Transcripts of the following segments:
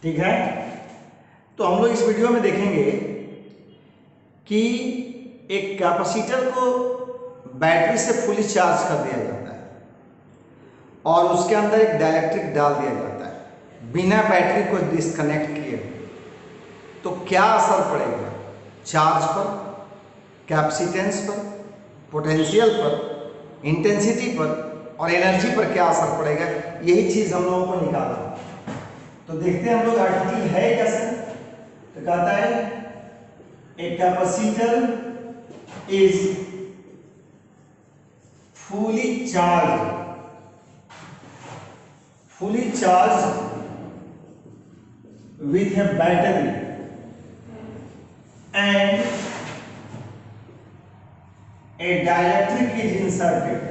ठीक है। तो हम लोग इस वीडियो में देखेंगे कि एक कैपेसिटर को बैटरी से फुली चार्ज कर दिया जाता है और उसके अंदर एक डाइलेक्ट्रिक डाल दिया जाता है बिना बैटरी को डिस्कनेक्ट किए। तो क्या असर पड़ेगा चार्ज पर, कैपेसिटेंस पर, पोटेंशियल पर, इंटेंसिटी पर और एनर्जी पर क्या असर पड़ेगा, यही चीज हम लोगों को निकालना। तो देखते हैं हम लोग आर्टिकल है कैसे। तो कहता है a capacitor is fully charged with a battery and a dielectric is inserted.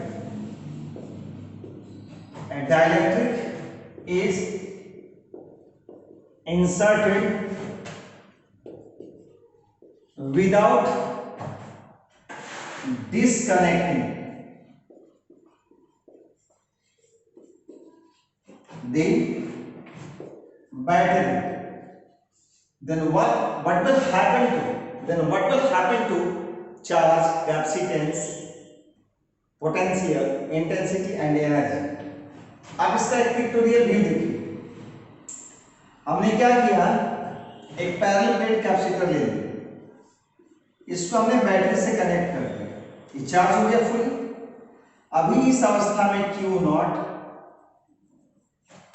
A dielectric is inserted without disconnecting the battery. Then what will happen to charge, capacitance, potential, intensity and energy? अब इसका एक pictorial view देखिए। हमने क्या किया, एक parallel plate capacitor ले लिया, इसको हमने बैटरी से कनेक्ट कर दिया, ये चार्ज हो गया फुल। अभी इस अवस्था में Q नॉट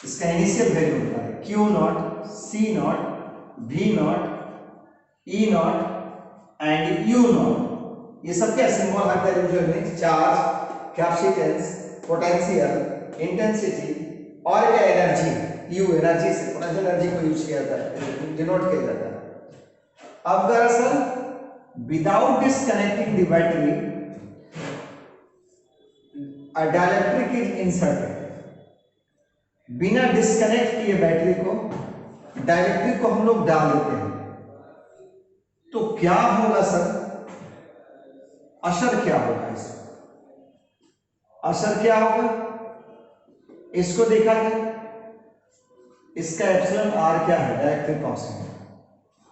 इसका इनिशियल वैल्यू होता है, Q not, C naught, V not, E not and U not. ये सब क्या सिंबल आता है यूजुअल में, चार्ज, कैपेसिटेंस, पोटेंशियल, इंटेंसिटी और क्या एनर्जी। U एनर्जी से पोटेंशियल एनर्जी को यूज किया जाता है, डिनोट किया जाता है। अब दरअसल without disconnecting the battery a dielectric is inserted. बिना डिस्कनेक्ट किए बैटरी को, डाइलेक्ट्रिक को हम लोग डाल देते हैं। तो क्या होगा सर, असर क्या होगा इसका, असर क्या होगा इसको देखा जाए। इसका एप्सिलॉन आर क्या है, डाइलेक्ट्रिक कांस्टेंट,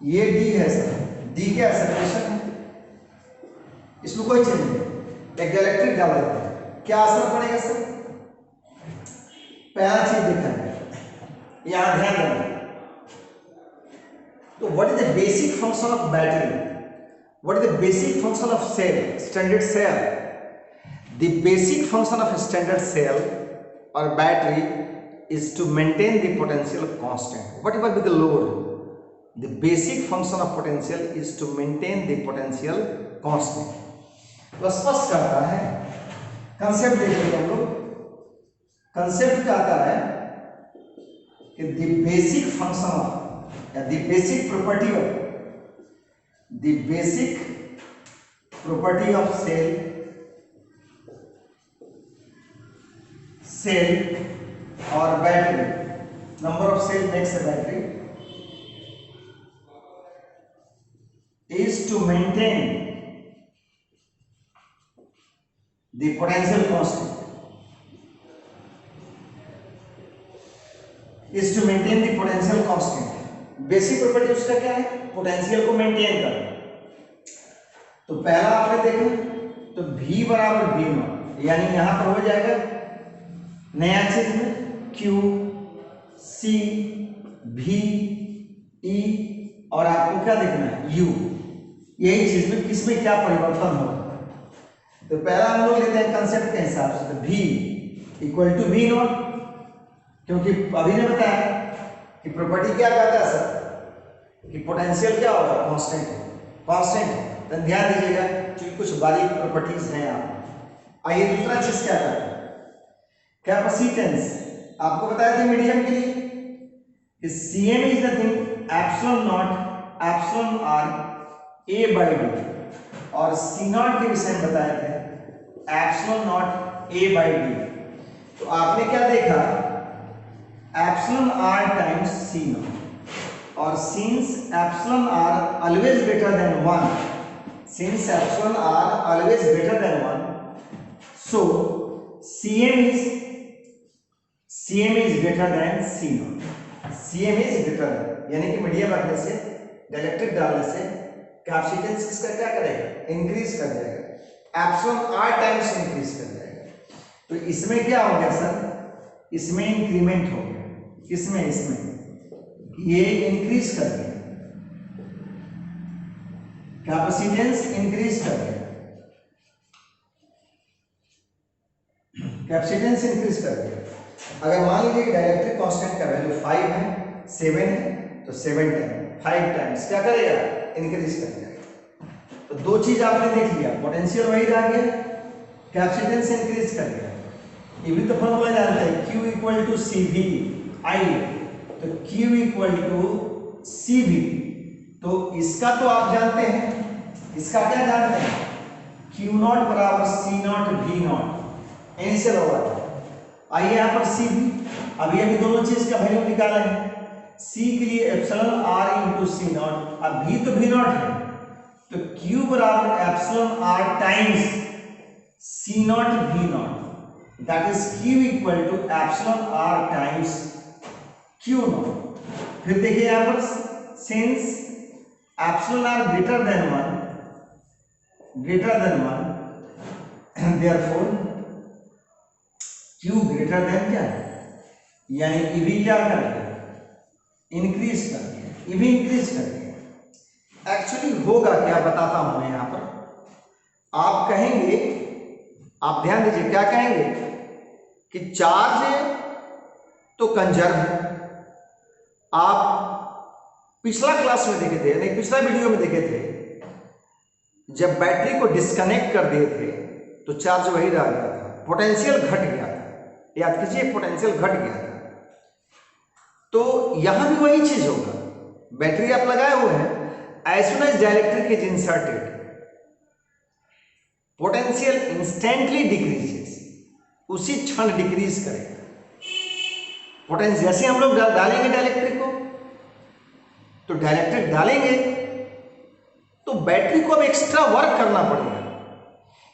ये डी है सर, डी क्या सेपरेशन है, इसमें कोई चेंज नहीं। एक डाइलेक्ट्रिक डाल देते हैं, क्या असर पड़ेगा सर। पहला चीज देखा है, यहां ध्यान देना। तो what is the basic function of battery, what is the basic function of cell, standard cell. The basic function of standard cell और battery is to maintain the potential constant whatever be the load. The basic function of potential is to maintain the potential constant. तो स्पष्ट करता है, concept देखिए हम लोग। Concept क्या आता है कि द बेसिक फंक्शन ऑफ या the basic property of cell और battery, number of cell makes a battery, is to maintain the potential constant, basic property उसका क्या है, पोटेंशियल को मेंटेन करना। तो पहला आपने देखा, तो V बराबर V नॉट, यानी यहां पर हो जाएगा नया चीज में Q, C, V, E और आपको क्या देखना है U। यही चीज में किसमें क्या परिवर्तन होगा। तो पहला हम लोग लेते हैं कंसेप्ट के हिसाब से, तो V equal to V naught, क्योंकि अभी ने बताया कि प्रॉपर्टी क्या कहता है सर कि पोटेंशियल क्या होगा, कांस्टेंट। तो ध्यान दीजिएगा क्योंकि कुछ बारीक प्रॉपर्टीज हैं आप। आइए दूसरा चीज क्या करते हैं, कैपेसिटेंस। आपको बताया था मीडियम के लिए कि Cm is nothing epsilon naught epsilon r a by d, और C नॉट के विषय में बताया था epsilon naught a by d. तो आपने क्या देखा, epsilon r times C naught, और since epsilon r always greater than 1, so Cm is greater than C naught. CM is greater, यानी कि मीडियम रखने से, डाइलेक्ट्रिक डालने से कैपेसिटेंस इसका क्या करेगा, इंक्रीज कर जाएगा, एप्सिलॉन r टाइम्स इंक्रीज कर जाएगा। तो इसमें क्या हो गया सर, इसमें इंक्रीमेंट हो गया, इसमें ये इंक्रीज कर गया, कैपेसिटेंस इंक्रीज कर गया, कैपेसिटेंस इंक्रीज कर गया। अगर मान लीजिए डाइलेक्ट्रिक कांस्टेंट का वैल्यू 5 है, 7 है, तो 7 टाइम 5 टाइम्स क्या करेगा, इंक्रीज कर जाएगा। तो दो चीज आपने देख लिया, पोटेंशियल वही रह गया, कैपेसिटेंस इंक्रीज कर गया। ये भी तो फॉर्मूला जानते हैं, Q equal to CV I, तो Q इक्वल टू CV, तो इसका तो आप जानते हैं, इसका क्या जानते हैं, Q नॉट बराबर C naught V not initial होगा। आइए यहाँ पर CV, अभी दोनों चीज का वैल्यू निकाला है, C के लिए epsilon R into C naught, अब V तो V नॉट है, तो Q बराबर epsilon R times C naught V naught, that is Q equal to epsilon R times Q naught. फिर देखिए यहाँ पर since epsilon R greater than 1, therefore Q greater than क्या है, यानी EV क्या कर दिया, इंक्रीज कर दिया, EV इंक्रीज कर दिया। एक्चुअली होगा क्या बताता हूं मैं यहां पर, आप कहेंगे, आप ध्यान दीजिए क्या कहेंगे कि चार्ज तो कंजर्व है। आप पिछला क्लास में देखे थे, नहीं पिछला वीडियो में देखे थे, जब बैटरी को डिस्कनेक्ट कर दिए थे तो चार्ज वही रह गया था, पोटेंशियल घट गया था, याद कीजिए पोटेंशियल घट गया था। तो यहां भी वही चीज होगा, बैटरी आप लगाए हुए हैं, as soon as dielectric is inserted potential instantly decreases, उसी क्षण डिक्रीज करेगा पोटेंशियल। जैसे हम लोग डालेंगे डाइलेक्ट्रिक को, तो डाइलेक्ट्रिक डालेंगे तो बैटरी को अब एक्स्ट्रा वर्क करना पड़ेगा,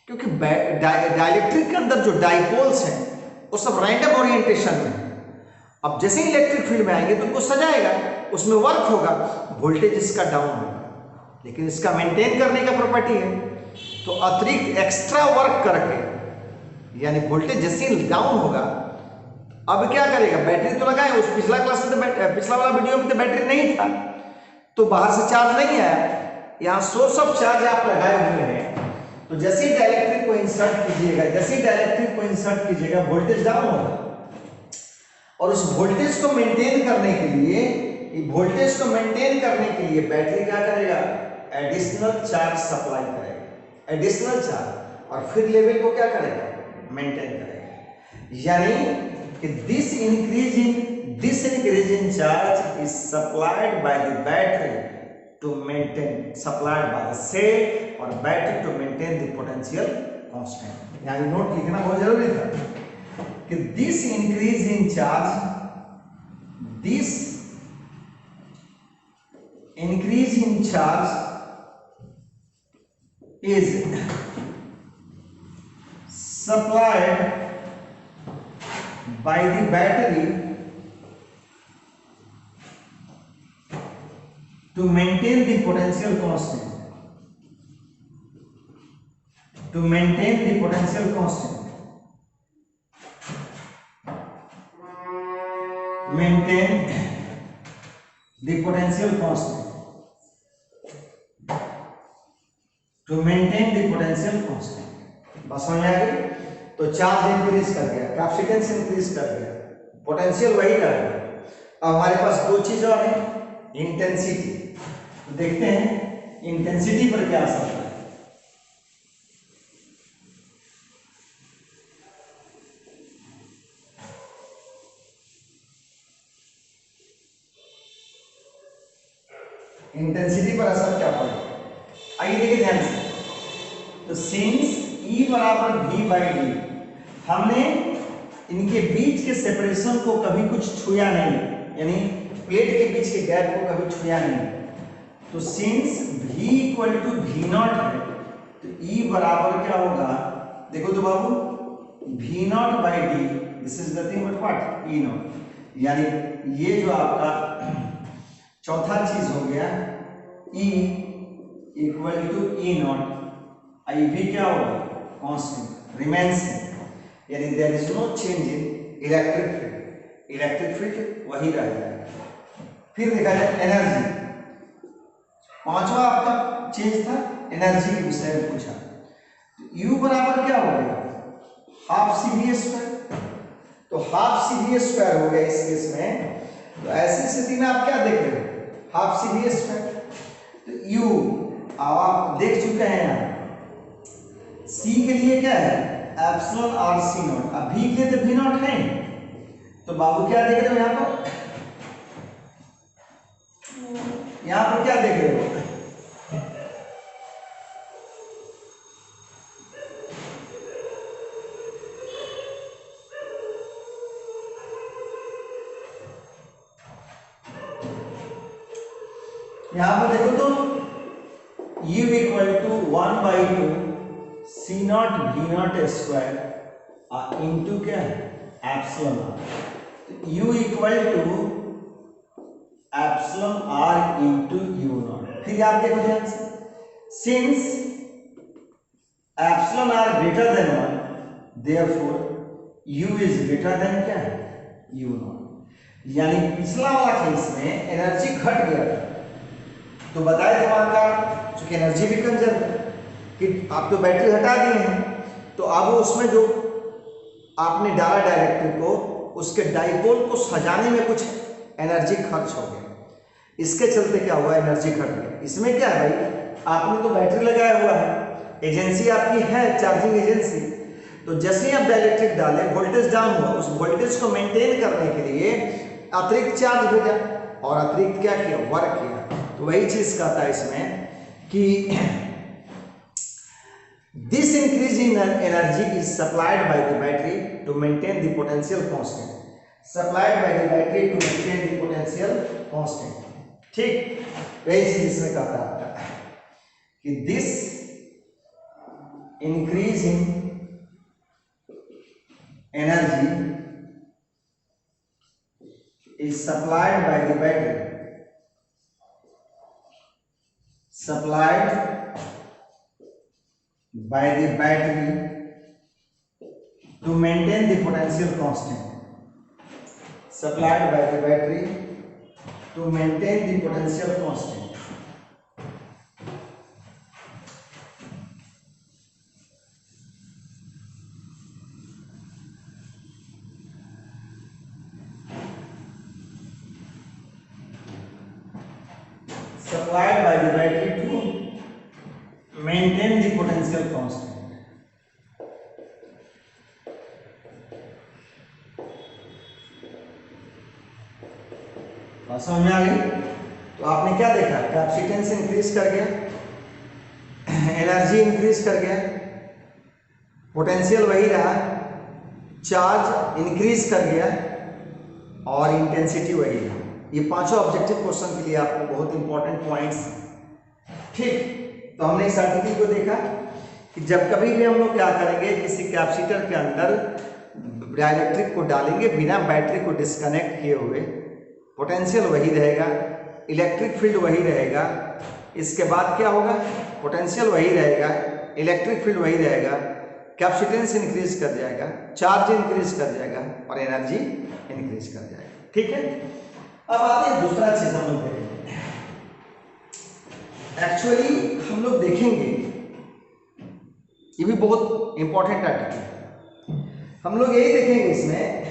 क्योंकि डाइलेक्ट्रिक के अंदर जो डाइपोल्स हैं वो सब रैंडम ओरिएंटेशन में है। अब जैसे ही इलेक्ट्रिक फील्ड में आएंगे तो उनको सजाएगा, उसमें वर्क होगा, वोल्टेज इसका डाउन होगा, लेकिन इसका मेंटेन करने का प्रॉपर्टी है, तो अतिरिक्त एक्स्ट्रा वर्क करके, यानी वोल्टेज जैसे ही डाउन होगा, अब क्या करेगा, बैटरी तो लगाए, उस पिछला क्लास में तो पिछला वाला वीडियो में तो बैटरी नहीं था, तो बाहर से चार्ज नहीं आया, यहाँ सोर्स ऑफ चार्ज आप लगाए हुए हैं, तो जैसे ही डाइलेक्ट्रिक को इंसर्ट कीजिएगा, वोल्टेज डाउन होगा, और उस वोल्टेज को मेंटेन करने के लिए बैटरी क्या करेगा, एडिशनल चार्ज सप्लाई करेगा, एडिशनल चार्ज, और फिर लेवल को क्या करेगा, मेंटेन करेगा। यानी कि this increase in charge is supplied by the battery to maintain, supplied by the cell और battery to maintain the potential constant. यानी नोट लिखना बहुत जरूरी था कि this increase in charge is supplied by the battery to maintain the potential constant, maintain the potential constant बस समझ आ गई। तो चार्ज इंक्रीज कर गया, कैपेसिटेंस इंक्रीज कर गया, पोटेंशियल वही रह गया। अब हमारे पास दो चीज और है, इंटेंसिटी। देखते हैं इंटेंसिटी पर क्या असर है। इंटेंसिटी पर असर क्या पड़ेगा, आइए देखिए ध्यान से। तो सिंस E बराबर V बाई डी, हमने इनके बीच के सेपरेशन को कभी कुछ छुआ नहीं, यानी प्लेट के बीच के गैप को कभी छुआ नहीं। तो since V equal to V naught है, तो E बराबर क्या होगा, देखो तो बाबू, V naught by d, this is nothing but what, E naught. यानी ये जो आपका चौथा चीज हो गया E equal to E naught, I भी क्या होगा कांस्टेंट रिमेन्स, यानी there is no change in electric field, electric field वही रह जाएगा। फिर देखा जाए एनर्जी, पांचवा आपका चेंज था एनर्जी के विषय में पूछा, तो U बराबर क्या हो गया हाफ सी वी स्क्वायर, तो हाफ सी वी स्क्वायर हो गया इस केस में। तो ऐसी स्थिति में आप क्या देख रहे हो हाफ सी वी स्क्वायर, तो U अब आप देख चुके हैं यहाँ C के लिए क्या है एप्सिलॉन आर सी नॉट, अब V के लिए तो V नॉट है, तो बाबू क्या देख रहे हो यहाँ पर, यहाँ पर क्या देख रहे हो यहां पर देखो तो U equal to 1/2 C naught V naught square into क्या एप्सिलॉन आर, तो U equal to epsilon R into U naught. फिर आप देखो ध्यान से, since epsilon R greater than 1 therefore U is greater than क्या U नॉट, यानी पिछला वाला केस में एनर्जी घट गया था, तो बताया था वहां का चूंकि एनर्जी भी कंजर्व है कि आप तो बैटरी हटा दिए हैं, तो अब उसमें जो आपने डाला डायरेक्ट्रिक को उसके डाइपोल को सजाने में कुछ एनर्जी खर्च हो गया, इसके चलते क्या हुआ एनर्जी घट गया। इसमें क्या है भाई आपने तो बैटरी लगाया हुआ है, एजेंसी आपकी है चार्जिंग एजेंसी, तो जैसे ही आप डायरेक्ट्रिक डाले वोल्टेज डाउन हुआ, उस वोल्टेज को मेंटेन करने के लिए अतिरिक्त चार्ज भेजा और अतिरिक्त क्या किया वर्क किया। तो वही चीज कहता है इसमें कि this increase in energy is supplied by the battery to maintain the potential constant, supplied by the battery to maintain the potential constant, ठीक। वही चीज इसमें कहता है आपका कि this increase in energy is supplied by the battery, supplied by the battery to maintain the potential constant, supplied by the battery to maintain the potential constant। supplied by the battery to maintain the potential constant। बात समझ में आ गई? तो आपने क्या देखा capacitance increase कर गया, एनर्जी इंक्रीज कर गया, पोटेंशियल वही रहा, चार्ज इंक्रीज कर गया और इंटेंसिटी वही रहा। ये पांचों ऑब्जेक्टिव क्वेश्चन के लिए आपको बहुत इंपॉर्टेंट पॉइंट्स, ठीक। तो हमने इस आर्टिकल को देखा कि जब कभी भी हम लोग क्या करेंगे किसी कैपेसिटर के अंदर डाइलेक्ट्रिक को डालेंगे बिना बैटरी को डिस्कनेक्ट किए हुए, पोटेंशियल वही रहेगा, इलेक्ट्रिक फील्ड वही रहेगा, इसके बाद क्या होगा पोटेंशियल वही रहेगा, इलेक्ट्रिक फील्ड वही रहेगा, कैपेसिटेंस इंक्रीज कर जाएगा, चार्ज इंक्रीज कर जाएगा और एनर्जी इंक्रीज कर जाएगा, ठीक है। अब आते हैं दूसरा चीज हम लोग देखेंगे, एक्चुअली हम लोग देखेंगे ये भी बहुत इंपॉर्टेंट आर्टिकल है, हम लोग यही देखेंगे इसमें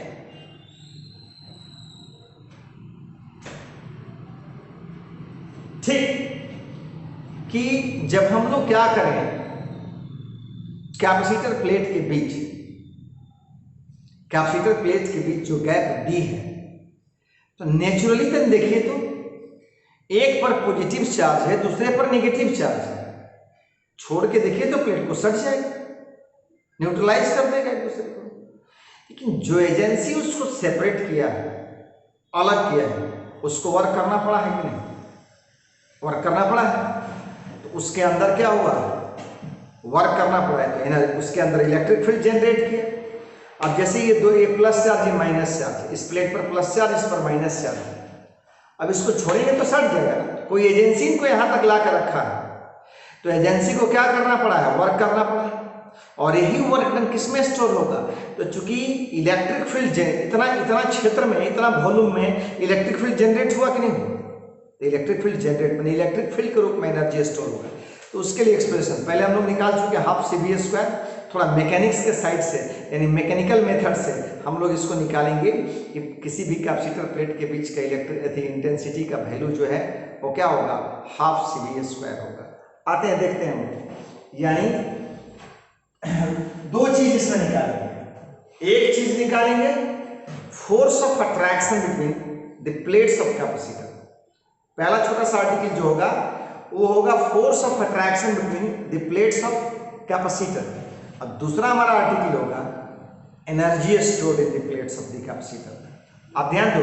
ठीक कि जब हम लोग क्या करें कैपेसिटर प्लेट के बीच, कैपेसिटर प्लेट के बीच जो गैप डी है, तो नेचुरली तो देखिए तो एक पर पॉजिटिव चार्ज है दूसरे पर नेगेटिव चार्ज है, छोड़ के देखिए तो प्लेट को सट जाएगा, न्यूट्रलाइज कर देगा एक दूसरे को। लेकिन जो एजेंसी उसको सेपरेट किया है, अलग किया है, उसको वर्क करना पड़ा है कि नहीं, वर्क करना पड़ा है, तो उसके अंदर क्या हुआ वर्क करना पड़ा है, तो उसके अंदर इलेक्ट्रिक फील्ड जनरेट किया। अब जैसे ये दो, ये प्लस चार्ज, ये माइनस चार्ज, इस प्लेट पर प्लस चार्ज, इस पर माइनस चार्ज, अब इसको छोड़ेंगे तो सट जाएगा। कोई एजेंसी इनको यहां तक ला कर रखा है, तो एजेंसी को क्या करना पड़ा है, वर्क करना पड़ा है, और यही वर्क डन किसमें स्टोर होगा। तो चूंकि इलेक्ट्रिक फील्ड इतना इतना क्षेत्र में, इतना वॉल्यूम में इलेक्ट्रिक फील्ड जनरेट हुआ कि नहीं, तो इलेक्ट्रिक फील्ड जनरेट मैंने इलेक्ट्रिक फील्ड के रूप में एनर्जी स्टोर होगा। तो उसके लिए एक्सप्रेशन पहले हम लोग निकाल चुके हैं, हाफ CV²। थोड़ा मैकेनिक्स के साइड से, यानी मैकेनिकल मेथड से हम लोग इसको निकालेंगे कि किसी भी कैपेसिटर प्लेट के बीच का इलेक्ट्रिक इंटेंसिटी का वैल्यू जो है वो क्या होगा, हाफ CV² होगा। आते हैं, देखते हैं, यानी दो चीज इसमें निकालेंगे। एक चीज निकालेंगे force of attraction between the plates of capacitor. पहला छोटा सा आर्टिकल जो होगा वो होगा force of attraction between the plates of capacitor. अब दूसरा हमारा आर्टिकल होगा energy stored in the plates of the capacitor. आप ध्यान दो,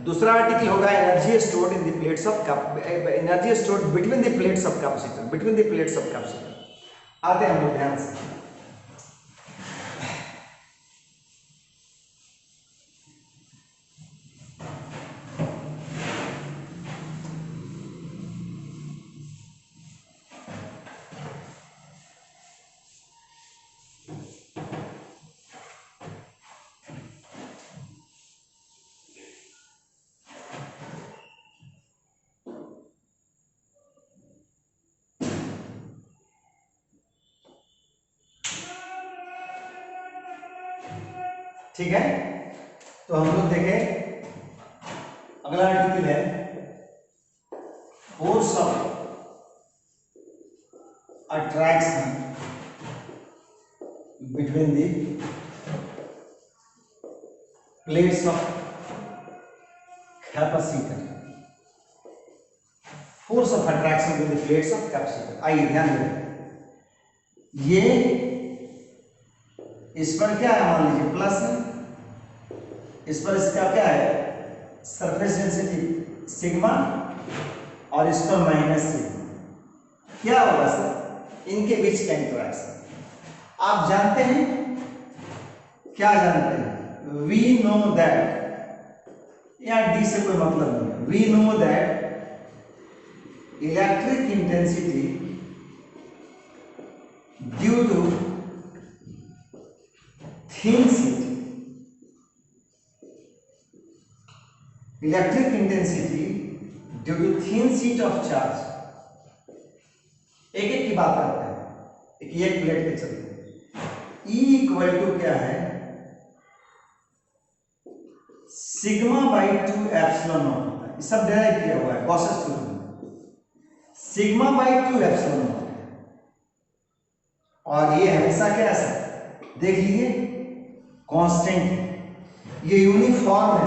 दूसरा आर्टिकल होगा energy stored in the plates of energy stored between the plates of capacitor, between the plates of capacitor. आते हैं हम लोग ध्यान से। ठीक है, तो हम लोग देखें, अगला आर्टिकल है force of attraction between the plates of capacitor. Force of attraction between the plates of capacitor. आइए ध्यान दें, ये इस पर क्या है, मान लीजिए प्लस है, इस पर इसका क्या है, सरफेस डेंसिटी सिग्मा, और इस पर माइनस सिग्मा। क्या होगा सर, इनके बीच का इंटरेक्शन आप जानते हैं, क्या जानते हैं, वी नो दैट, या डी से कोई मतलब नहीं है, we know that electric intensity due to thin sheet, electric intensity due to thin sheet of charge। एक एक की बात करते हैं, एक प्लेट पे चलते हैं। E इक्वल टू क्या है, सिग्मा बाई 2 एप्सिलॉन नॉट होता है, सब डायरेक्ट किया हुआ है गॉसेस लॉ में, सिग्मा बाई 2 एप्सिलॉन नॉट है, और ये हमेशा क्या है, देख लीजिए कांस्टेंट, ये यूनिफॉर्म है,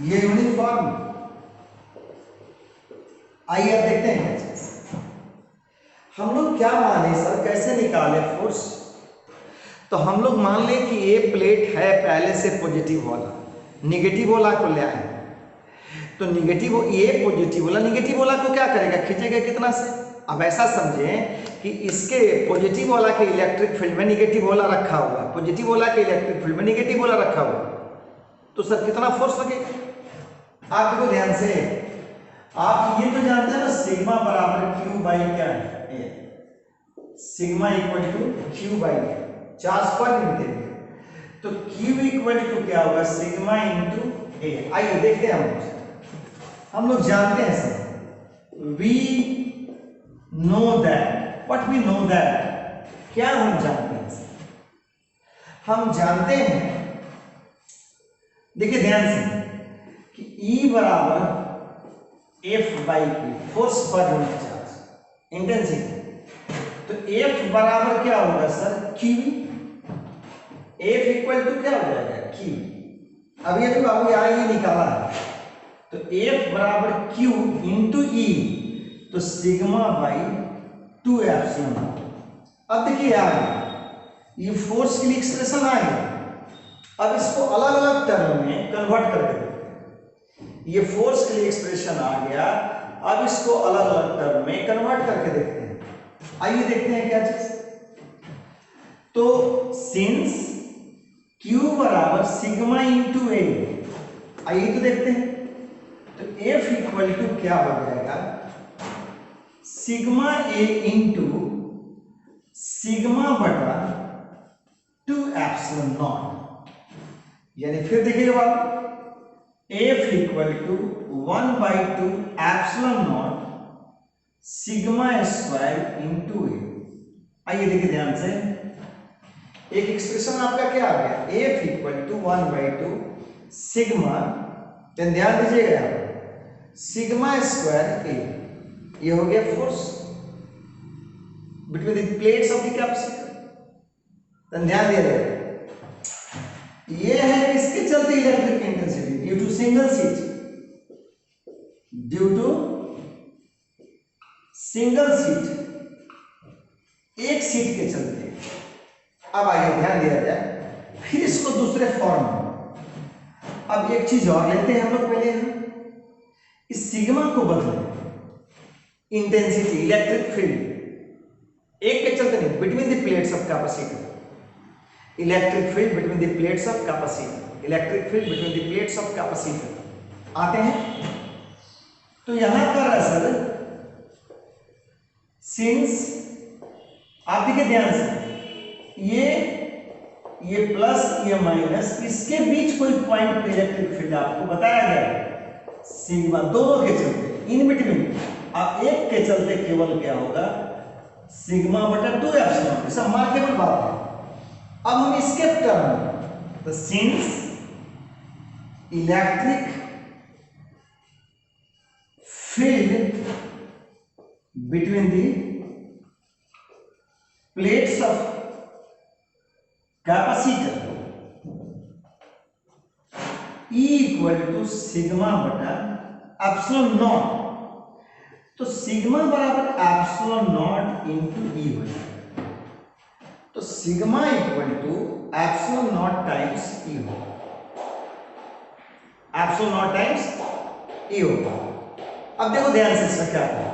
ये यूनिफॉर्म। आइए अब देखते हैं क्या चीज, हम लोग क्या माने सर, कैसे निकाले फोर्स। तो हम लोग मान ले कि ये प्लेट है पहले से पॉजिटिव वाला, निगेटिव वाला को ले आए, तो निगेटिव, ये पॉजिटिव वाला निगेटिव वाला को क्या करेगा, खींचेगा कितना से। अब ऐसा समझें कि इसके पॉजिटिव वाला के इलेक्ट्रिक फील्ड में निगेटिव वाला रखा हुआ, पॉजिटिव वाला के इलेक्ट्रिक फील्ड में निगेटिव वाला रखा हुआ, तो सर कितना फोर्स लगेगा। आप देखो ध्यान से, आप ये तो जानते हैं ना, सिग्मा बराबर क्यू बाई क्या है, sigma equal to Q by, charge पर यूनिट एरिया, तो क्यू इक्वल टू क्या होगा, सिग्मा इंटू ए। आइए देखते हैं, हम लोग जानते हैं sir, we know that, what we know that, क्या हम जानते हैं, हम जानते हैं, देखिए ध्यान से, कि E बराबर F बाई Q, फोर्स पर यूनिट चार्ज, इंटेंसिटी। तो F बराबर क्या होगा sir, Q, F equal to क्या हो जाएगा, Q। अब ये तो बाबू यहाँ ये निकाला है, तो F बराबर Q इंटू E, तो सिग्मा बाई 2 एप्सिलॉन। अब देखिए यार, ये फोर्स के लिए एक्सप्रेशन आ गया। अब इसको अलग अलग टर्म में कन्वर्ट करके देखते हैं, ये फोर्स के लिए एक्सप्रेशन आ गया, अब इसको अलग अलग टर्म में कन्वर्ट करके देखते हैं। आइए देखते हैं क्या चीज। तो सिंस बराबर सिग्मा इंटू ए। आइए तो देखते हैं। तो F इक्वल टू क्या हो जाएगा, सिग्मा ए इंटू सिग्मा बटा 2 एप्सिलॉन नॉट। यानी फिर देखिएगा बात, F equal to 1/2 epsilon naught sigma square into a. आइए देखिए ध्यान से, एक एक्सप्रेशन आपका क्या आ गया, F इक्वल टू 1/2 सिग्मा, ध्यान दीजिएगा सिग्मा स्क्वायर ए, ये हो गया force between the plates of the capacitor. ध्यान दिया जाएगा, ये है इसके चलते electric intensity due to single sheet, due to single sheet, एक सीट के चलते। अब आइए ध्यान दिया जाए, फिर इसको दूसरे फॉर्म में। अब एक चीज और लेते हैं हम लोग पहले, इस सिग्मा को बदलें, इंटेंसिटी इलेक्ट्रिक फील्ड एक के चलते नहीं, between the plates of capacitor, electric field between the plates of capacitor, electric field between the plates of capacitor आते हैं। तो यहां पर असर सिंस आप देखिए ध्यान से, ये प्लस ये माइनस, इसके बीच कोई पॉइंट पे इलेक्ट्रिक फील्ड आपको बताया गया है सिग्मा, दोनों के चलते इन बिटवीन। अब एक के चलते केवल क्या होगा, सिग्मा बटा 2 एप्सिलॉन, सब मार्केबल बात है। अब हम इसके टर्म, तो since electric field between the plates of capacitor E equal to sigma बटा एप्सिलॉन नॉट। तो सिग्मा बराबर एप्सिलॉन नॉट इंटू ई हो जाएगा। तो sigma equal to epsilon naught times e हो, एप्सिलॉन नॉट टाइम्स ई होगा। अब देखो ध्यान से इसका क्या है,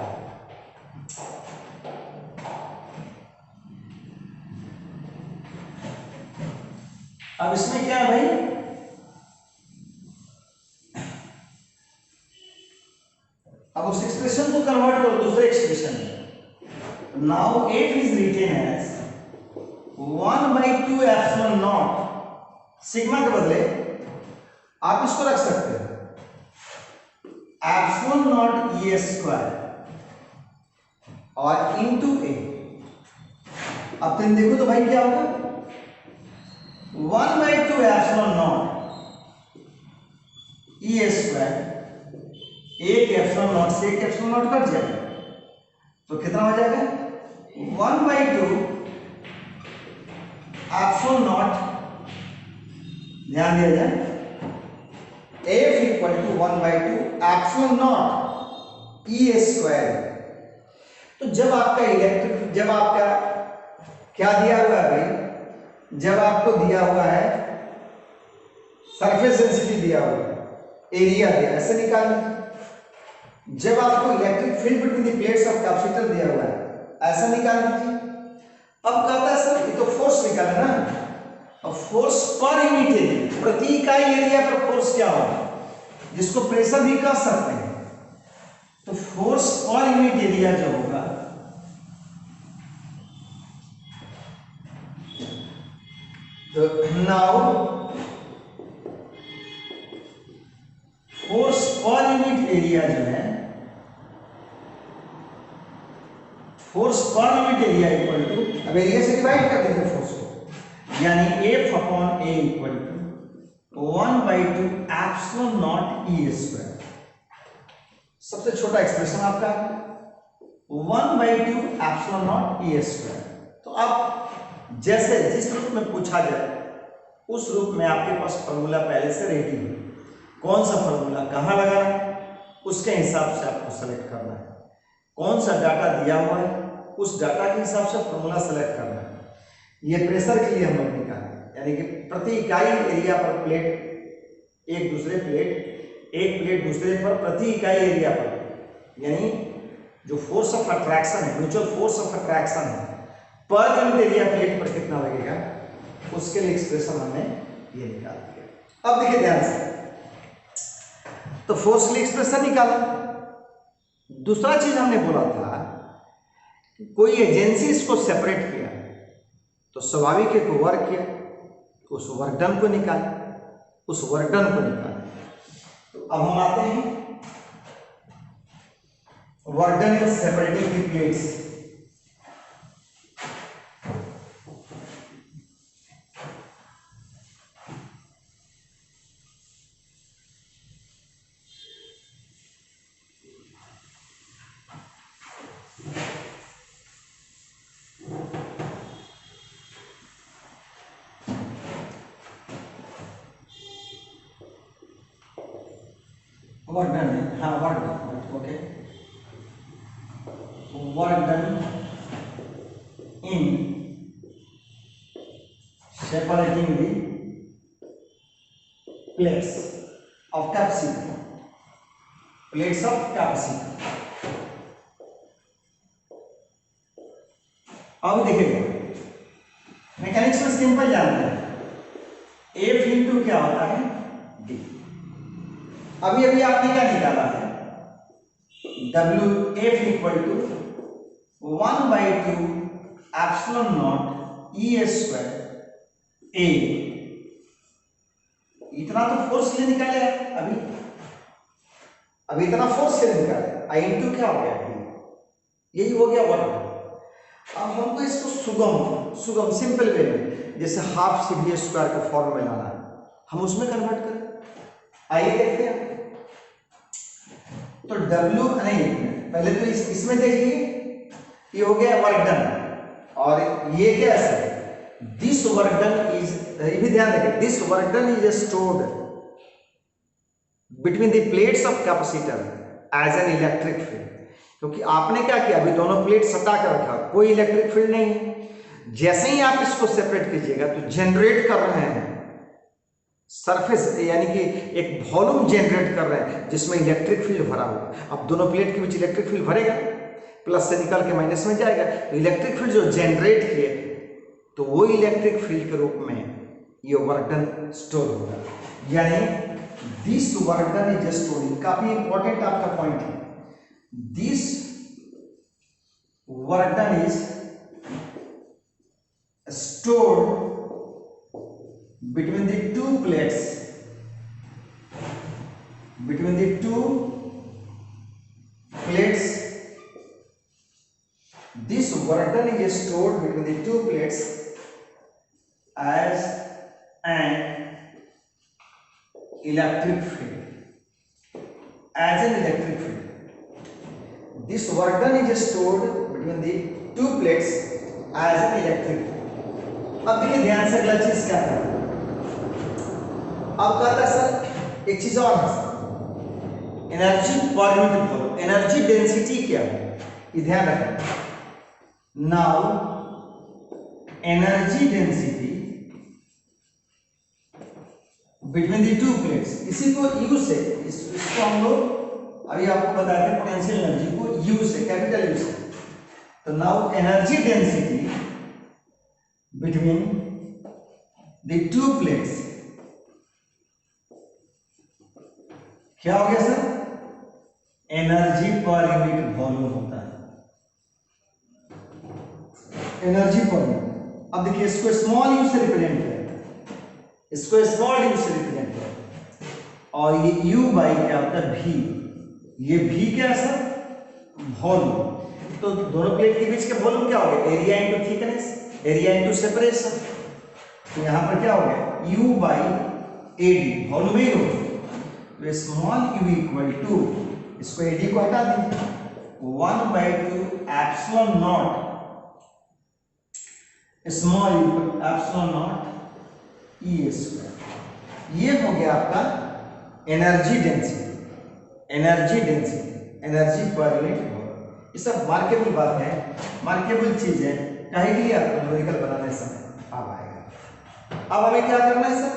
अब इसमें क्या है भाई, अब उस एक्सप्रेशन को कन्वर्ट करो दूसरे एक्सप्रेशन में। Now F is written as 1/2 epsilon naught, sigma के बदले आप इसको रख सकते हैं एप्सिलॉन नॉट E स्क्वायर और इनटू A। अब तुम देखो तो भाई क्या होगा, 1/2 एप्सिलॉन नॉट E स्क्वायर, एक एप्सिलॉन नॉट से एक एप्सिलॉन नॉट कट जाएगा, तो कितना हो जाएगा 1/2 एप्सिलॉन नॉट। ध्यान दिया जाए, F equal to 1/2 epsilon naught E square. तो जब आपका इलेक्ट्रिक, जब आपका क्या दिया हुआ है भाई, जब आपको दिया हुआ है सरफेस डेंसिटी दिया हुआ है, एरिया दिया, ऐसे निकालना। जब आपको electric field between the plates of capacitor दिया हुआ है, ऐसा निकाल लीजिए। अब कहता है सर ये तो फोर्स निकालना ना, अब फोर्स पर यूनिट एरिया, प्रति इकाई एरिया पर फोर्स क्या होगा, जिसको प्रेशर भी कह सकते हैं। तो फोर्स पर यूनिट एरिया जो होगा, तो नाउ फोर्स पर यूनिट एरिया जो है, फोर्स पर यूनिट एरिया इक्वल टू, अब एरिया से डिवाइड कर दीजिए फोर्स को, यानी F upon A equal to 1/2 epsilon naught E square. सबसे छोटा एक्सप्रेशन आपका 1/2 एप्सिलॉन नॉट E स्क्वायर। तो अब जैसे जिस रूप में पूछा जाए उस रूप में आपके पास फॉर्मूला पहले से रेडी है, कौन सा फॉर्मूला कहाँ लगाना है उसके हिसाब से आपको सेलेक्ट करना है, कौन सा डाटा दिया हुआ है उस डाटा के हिसाब से फॉर्मूला सेलेक्ट करना है। ये प्रेशर के लिए हम लोग निकालें, यानी कि प्रति इकाई एरिया पर प्लेट, एक दूसरे प्लेट, एक प्लेट दूसरे पर प्रति इकाई एरिया पर, यानी जो फोर्स ऑफ अट्रैक्शन है, म्यूचुअल फोर्स ऑफ अट्रैक्शन है पर यूनिट एरिया प्लेट पर कितना लगेगा, उसके लिए एक्सप्रेशन हमने ये निकाल दिया। अब देखिए ध्यान से, तो फोर्सली एक्सप्रेशन निकाला। दूसरा चीज हमने बोला था कि कोई एजेंसी इसको सेपरेट किया तो स्वाभाविक है कि वर्क किया, उस वर्क डन को निकाले, उस वर्क डन को निकाले। तो अब हम आते हैं work done is separating the plates. Work done है, हाँ work done, okay, work done in separating the plates of capacity, plates of capacity। अब देखिएगा मैकेनिक्स में सिंपल जानते हैं, F इंटू क्या होता है D। अभी अभी आपने क्या निकाला है, WF equal to 1/2 epsilon naught E square A। इतना तो फोर्स ले निकाले अभी इतना फोर्स से निकाले, I इंटू क्या हो गया D, यही हो गया वर्क। अब हमको इसको सुगम सिंपल वे में, जैसे हाफ CV स्क्वायर का फॉर्म में लाना है, हम उसमें कन्वर्ट करें। आइए देखते हैं। तो W नहीं, पहले तो इसमें देखिए, ये हो गया वर्क डन, और ये क्या है, दिस वर्क डन इज, ये भी ध्यान रखें, this work done is stored between the plates of capacitor as an electric field. क्योंकि आपने क्या किया, अभी दोनों प्लेट सटा कर रखा, कोई इलेक्ट्रिक फील्ड नहीं है। जैसे ही आप इसको सेपरेट कीजिएगा तो जनरेट कर रहे हैं सरफेस, यानी कि एक वॉल्यूम जनरेट कर रहे हैं जिसमें इलेक्ट्रिक फील्ड भरा हुआ। अब दोनों प्लेट के बीच इलेक्ट्रिक फील्ड भरेगा, प्लस से निकल के माइनस में जाएगा, तो इलेक्ट्रिक फील्ड जो जनरेट किए तो वो इलेक्ट्रिक फील्ड के रूप में ये वर्क डन स्टोर होगा। यानी this work done is storing, काफी इंपॉर्टेंट आपका पॉइंट है, this work done is stored between the two plates, between the two plates, this work done is stored between the two plates as an electric field, as an electric field। This work done is stored between the two plates as an electric field। अब देखिए ध्यान से, अगला चीज क्या है, अब कहता है सर एक चीज और है, energy per unit volume, energy density क्या है, ये ध्यान रखें। Now energy density between the two plates, इसी को यू से, इसको हम लोग अभी आपको बताते हैं पोटेंशियल एनर्जी को यू से, कैपिटल यू से। तो now energy density between the two plates क्या हो गया sir, energy per unit volume होता है, एनर्जी पर यूनिट। अब देखिए इसको स्मॉल यू से रिप्रेजेंट किया, इसको स्मॉल यू से रिप्रेजेंट किया, और ये यू बाई क्या होता है भी, ये भी क्या है सर, वॉल्यूम। तो दोनों प्लेट के बीच का वॉल्यूम क्या हो गया, area into thickness, area into separation. तो यहां पर क्या हो गया, U बाई AD, वॉल्यूम ही हो, तो स्मॉल u इक्वल टू, इसको AD को हटा दीजिए, 1/2 epsilon not small u epsilon naught E square. ये हो गया आपका energy density, energy density, energy per unit volume. ये सब मार्केबल बात है, मार्केबल चीज है, कहे के लिए आपको न्यूमेरिकल बनाने समय अब आएगा। अब हमें क्या करना है सर,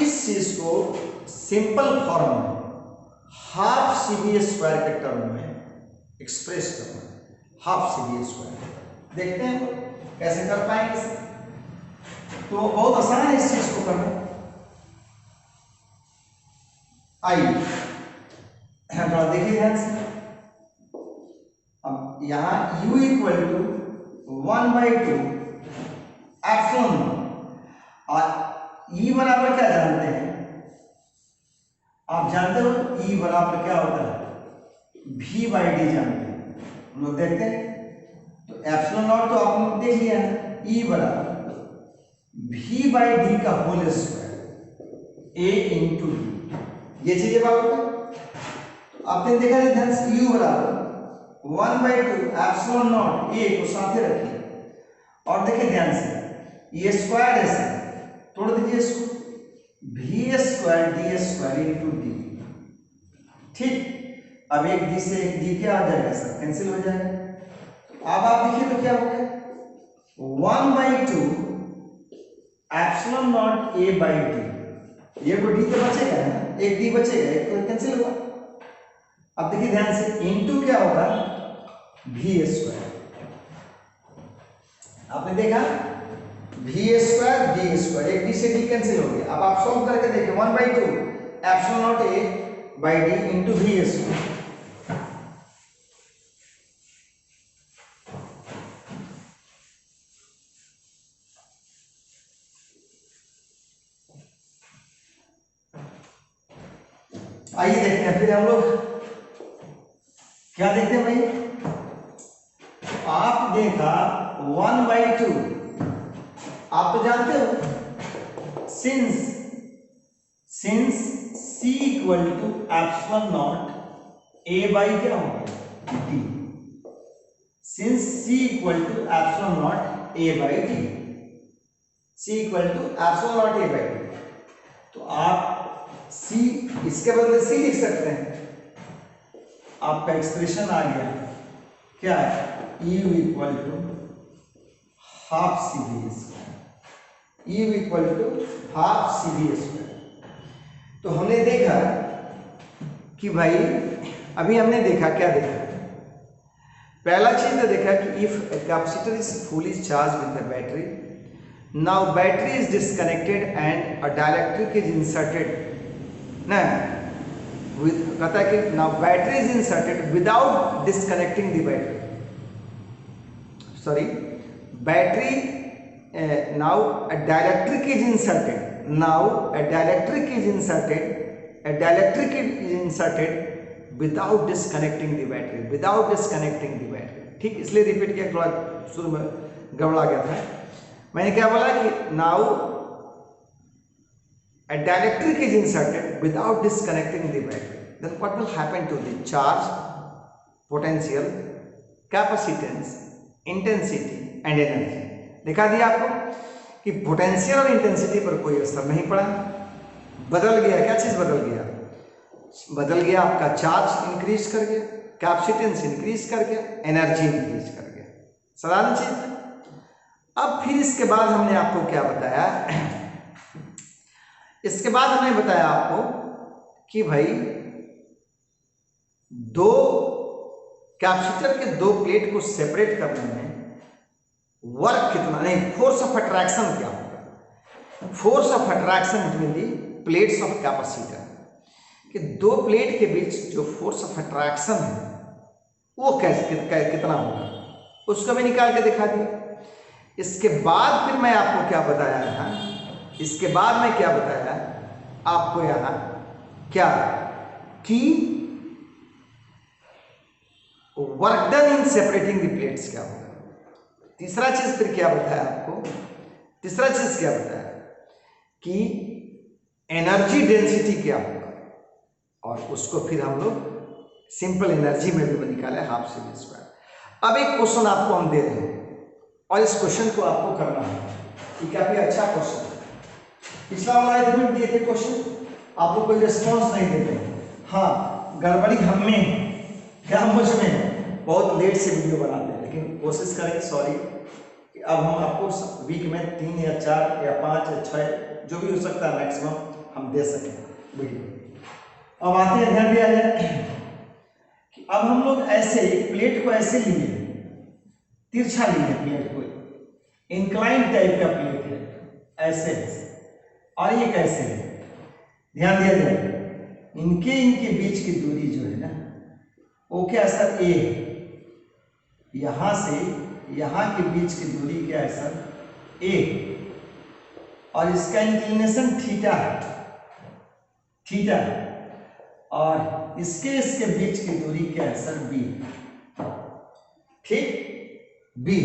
इस चीज को सिंपल फॉर्म में हाफ CV स्क्वायर के टर्म में एक्सप्रेस करना है, हाफ CV स्क्वायर। देखते हैं कैसे कर पाएंगे सर। तो बहुत आसान है इस चीज को करना। आइए थोड़ा देखिए ध्यान से। अब यहाँ u इक्वल टू 1/2 एप्सिलॉन और E बराबर क्या जानते हैं आप? जानते हो E बराबर क्या होता है? V/D जानते हैं हम लोग, देखते हैं। तो एप्सिलॉन नॉट तो आप लोग देख लिया है, E बराबर V/D का whole square A into D, ये चीजें बात होता है। आपने देखा है ध्यान से, U बराबर 1/2 एप्सिलॉन नॉट A को साथे रखिए और देखिए ध्यान से, ये स्क्वायर है, तोड़ दीजिए इसको, V² D² इंटू D। ठीक, अब एक D से एक D क्या आ जाएगा सर? कैंसिल हो जाएगा। अब आप देखिए तो क्या हो गया, 1/2 एप्सिलॉन नॉट A/D, ये को D तो बचेगा ना, एक D बचेगा, एक तो कैंसिल होगा। अब देखिए ध्यान से, इनटू क्या होगा? V²। आपने देखा V² D², एक D से D कैंसिल हो गया। अब आप सॉल्व करके देखिए, 1/2 epsilon naught A/D into V²। आइए देखते हैं फिर हम लोग क्या देखते हैं भाई। आप देखा 1/2, आप तो जानते हो, since C equal to epsilon naught A/ क्या हो गया? D। Since C equal to epsilon naught A/D, C equal to epsilon naught A/D, तो आप C इसके बदले C लिख सकते हैं। आपका एक्सप्रेशन आ गया, क्या है? U equal to half CV², U equal to half CV²। तो हमने देखा कि भाई, अभी हमने देखा क्या देखा? पहला चीज तो देखा कि if capacitor is fully charge with the battery, now battery is disconnected and a dielectric is inserted ना, कहता है कि now battery is inserted without disconnecting the battery, sorry battery, now a dielectric is inserted, now a dielectric is inserted without disconnecting the battery, ठीक, इसलिए repeat किया, थोड़ा शुरू में गड़बड़ा गया था। मैंने क्या बोला कि now a dielectric is inserted without disconnecting the battery, then what will happen to the charge, potential, capacitance, intensity and energy? दिखा दिया आपको कि पोटेंशियल और इंटेंसिटी पर कोई असर नहीं पड़ा, बदल गया। क्या चीज बदल गया? बदल गया आपका चार्ज इंक्रीज कर गया, कैपेसिटेंस इंक्रीज कर गया, एनर्जी इंक्रीज कर गया, साधारण चीज। अब फिर इसके बाद हमने आपको क्या बताया? इसके बाद हमने बताया आपको कि भाई दो कैपेसिटर के दो प्लेट को सेपरेट करने में वर्क कितना, नहीं, फोर्स ऑफ अट्रैक्शन क्या होगा? Force of attraction between the plates of capacitor, कि दो प्लेट के बीच जो फोर्स ऑफ अट्रैक्शन है वो कितना होगा, उसको भी निकाल के दिखा दिया। इसके बाद फिर मैं आपको क्या बताया था? इसके बाद मैं क्या बताया आपको यहां, क्या कि work done in separating the plates क्या होगा। तीसरा चीज फिर क्या बताया आपको? तीसरा चीज क्या बताया कि एनर्जी डेंसिटी क्या होगा, और उसको फिर हम लोग सिंपल एनर्जी में भी निकाले, हाफ CV²। अब एक क्वेश्चन आपको हम दे रहे हैं और इस क्वेश्चन को आपको करना है, ये काफी अच्छा क्वेश्चन है। पिछला वाला एक दिए थे क्वेश्चन, आप लोग कोई रिस्पॉन्स नहीं देते। हाँ, गड़बड़ी हम में, क्या मुझ में, बहुत लेट से वीडियो बनाते हैं, लेकिन कोशिश करेंगे, सॉरी, कि अब हम आपको वीक में 3 या 4 या 5 या 6 जो भी हो सकता है मैक्सिमम हम दे सकें वीडियो। अब आते हैं, ध्यान दिया जाए कि अब हम लोग ऐसे एक प्लेट को ऐसे लिए, तिरछा लिए प्लेट को, इंक्लाइन टाइप का प्लेट है, ऐसे, और ये कैसे है, ध्यान दिया जाए। इनके बीच की दूरी जो है ना वो क्या है सर, ए है। यहां से यहां के बीच की दूरी क्या है सर, ए, और इसका इंक्लिनेशन थीटा है, थीटा, और इसके बीच की दूरी क्या है सर, बी। ठीक, बी।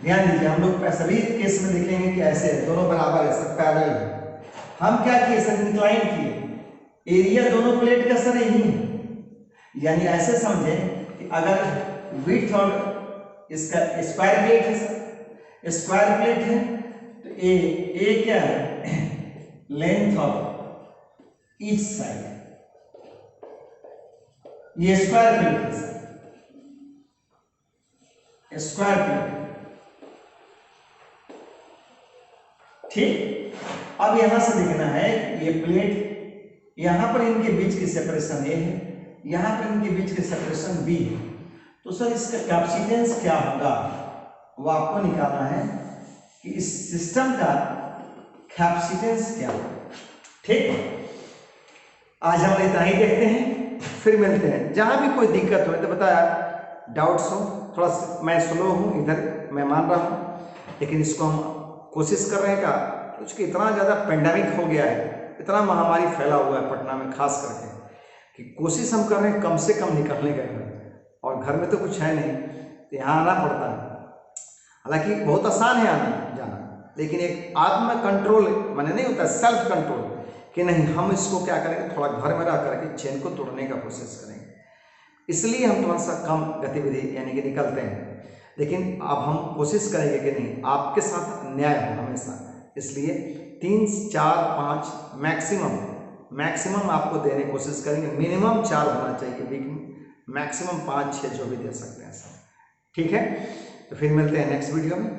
ध्यान दीजिए, हम लोग सभी केस में देखेंगे कि ऐसे है, दोनों बराबर है सर, पैरेलल है। हम क्या किए सर, इंक्लाइन किए, एरिया दोनों प्लेट का सर यही है, यानी ऐसे समझे कि अगर विड्थ और इसका स्क्वायर प्लेट है सर, स्क्वायर प्लेट है तो ए क्या है, लेंथ ऑफ ईच साइड, ये स्क्वायर प्लेट है सर, स्क्वायर प्लेट। ठीक, अब यहां से देखना है ये प्लेट, यहां पर इनके बीच की सेपरेशन ए है, यहां पर इनके बीच की सेपरेशन बी है, तो सर इसका कैपेसिटेंस क्या होगा वो आपको निकालना है कि इस सिस्टम का कैपेसिटेंस क्या होगा। ठीक, आज हम इतना ही देखते हैं, फिर मिलते हैं। जहां भी कोई दिक्कत हो तो बताया, डाउट्स हो, थोड़ा मैं स्लो हूं इधर, मैं मान रहा हूं, लेकिन इसको हम कोशिश कर रहे हैं का, क्योंकि इतना ज़्यादा पेंडेमिक हो गया है, इतना महामारी फैला हुआ है पटना में खास करके, कि कोशिश हम कर रहे हैं कम से कम निकलने का घर, और घर में तो कुछ है नहीं तो यहाँ आना पड़ता है। हालांकि बहुत आसान है आना जाना, लेकिन एक आत्म कंट्रोल माने नहीं होता, सेल्फ कंट्रोल, कि नहीं हम इसको क्या करेंगे, थोड़ा घर में रह करके चेन को तोड़ने का कोशिश करेंगे, इसलिए हम थोड़ा सा कम गतिविधि यानी कि निकलते हैं। लेकिन अब हम कोशिश करेंगे कि नहीं, आपके साथ न्याय हो हमेशा, इसलिए 3, 4, 5 मैक्सिमम आपको देने की कोशिश करेंगे, मिनिमम 4 होना चाहिए वीक में, मैक्सिमम 5, 6 जो भी दे सकते हैं सर। ठीक है, तो फिर मिलते हैं नेक्स्ट वीडियो में।